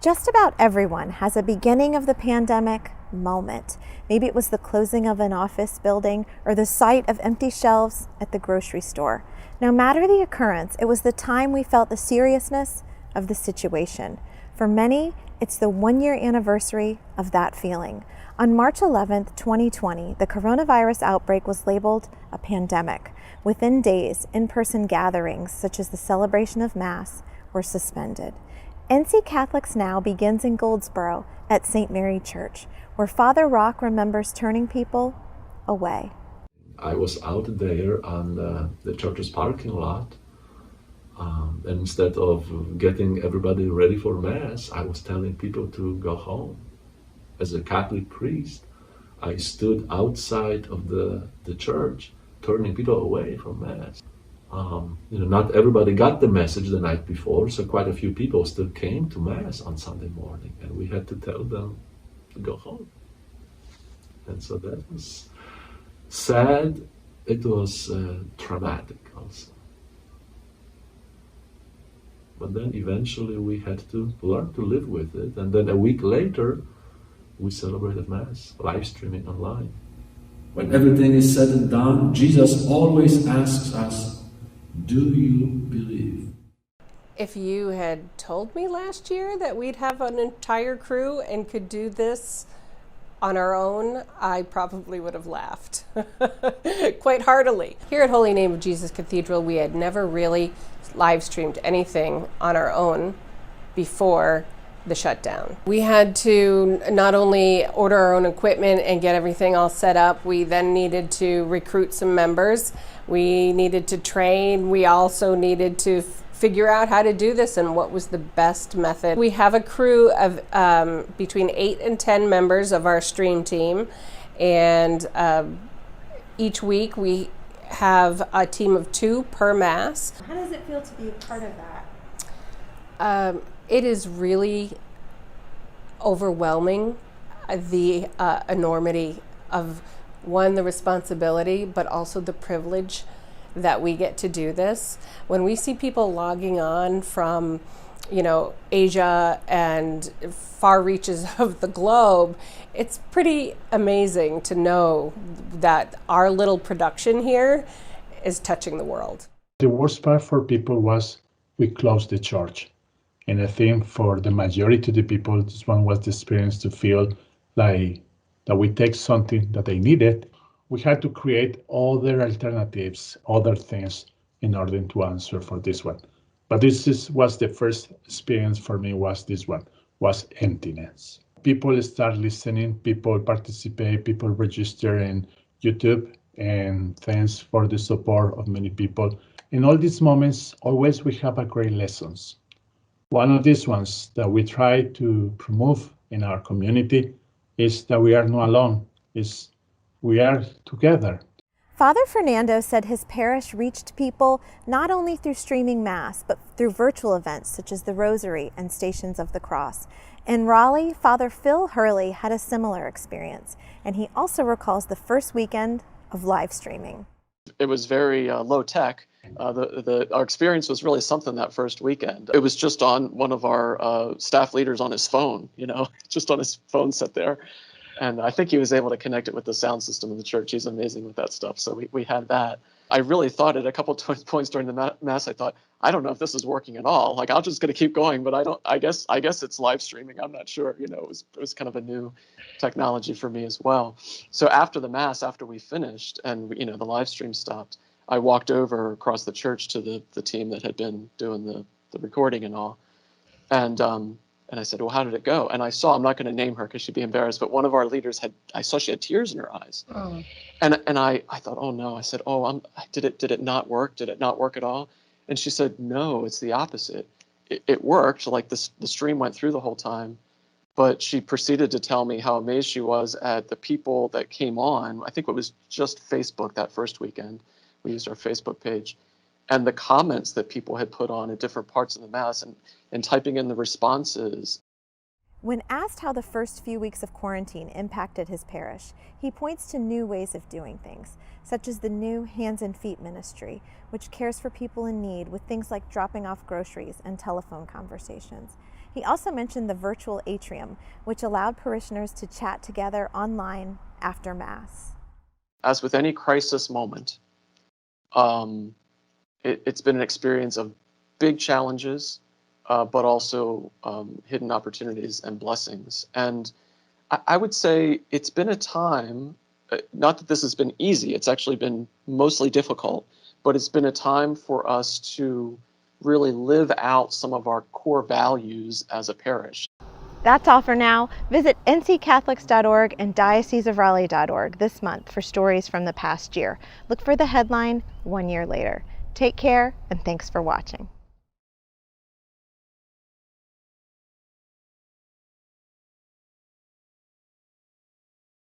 Just about everyone has a beginning of the pandemic moment. Maybe it was the closing of an office building or the sight of empty shelves at the grocery store. No matter the occurrence, it was the time we felt the seriousness of the situation. For many, it's the one-year anniversary of that feeling. On March 11th, 2020, the coronavirus outbreak was labeled a pandemic. Within days, in-person gatherings, such as the celebration of Mass, were suspended. NC Catholics Now begins in Goldsboro at St. Mary Church, where Father Rock remembers turning people away. I was out there on the church's parking lot, and instead of getting everybody ready for Mass, I was telling people to go home. As a Catholic priest, I stood outside of the church, turning people away from Mass. Not everybody got the message the night before, so quite a few people still came to Mass on Sunday morning, and we had to tell them to go home. And so that was sad. It was traumatic also. But then eventually we had to learn to live with it, and then a week later, we celebrated Mass, live streaming online. When everything is said and done, Jesus always asks us, do you believe? If you had told me last year that we'd have an entire crew and could do this on our own, I probably would have laughed quite heartily. Here at Holy Name of Jesus Cathedral, we had never really live streamed anything on our own before the shutdown. We had to not only order our own equipment and get everything all set up, we then needed to recruit some members. We needed to train. We also needed to figure out how to do this and what was the best method. We have a crew of between 8 and 10 members of our stream team, and each week we have a team of 2 per Mass. How does it feel to be a part of that? It is really overwhelming, the enormity of, one, the responsibility, but also the privilege that we get to do this. When we see people logging on from, Asia and far reaches of the globe, it's pretty amazing to know that our little production here is touching the world. The worst part for people was we closed the church. And I think for the majority of the people, this one was the experience to feel like that we take something that they needed. We had to create other alternatives, other things in order to answer for this one. But was the first experience for me was this one, was emptiness. People start listening, people participate, people register in YouTube, and thanks for the support of many people. In all these moments, always we have a great lessons. One of these ones that we try to promote in our community is that we are not alone, is we are together. Father Fernando said his parish reached people not only through streaming Mass, but through virtual events such as the Rosary and Stations of the Cross. In Raleigh, Father Phil Hurley had a similar experience, and he also recalls the first weekend of live streaming. It was very low tech. Our experience was really something that first weekend. It was just on one of our staff leaders on his phone, just on his phone set there. And I think he was able to connect it with the sound system of the church. He's amazing with that stuff. So we had that. I really thought at a couple of points during the Mass, I thought, I don't know if this is working at all. Like, I'm just going to keep going, but I guess it's live streaming. I'm not sure. It was kind of a new technology for me as well. So after the Mass, after we finished and, the live stream stopped, I walked over across the church to the team that had been doing the recording and all. And I said, well, how did it go? And I saw, I'm not going to name her because she'd be embarrassed, but one of our leaders I saw she had tears in her eyes. Oh. And I thought, oh no. I said, did it not work? Did it not work at all? And she said, no, it's the opposite. It worked, like the stream went through the whole time, but she proceeded to tell me how amazed she was at the people that came on. I think it was just Facebook that first weekend. We used our Facebook page. And the comments that people had put on at different parts of the Mass and typing in the responses. When asked how the first few weeks of quarantine impacted his parish, he points to new ways of doing things, such as the new Hands and Feet ministry, which cares for people in need with things like dropping off groceries and telephone conversations. He also mentioned the virtual atrium, which allowed parishioners to chat together online after Mass. As with any crisis moment, it's been an experience of big challenges, but also hidden opportunities and blessings. And I would say it's been a time, not that this has been easy, it's actually been mostly difficult, but it's been a time for us to really live out some of our core values as a parish. That's all for now. Visit nccatholics.org and dioceseofraleigh.org this month for stories from the past year. Look for the headline 1 year later. Take care, and thanks for watching.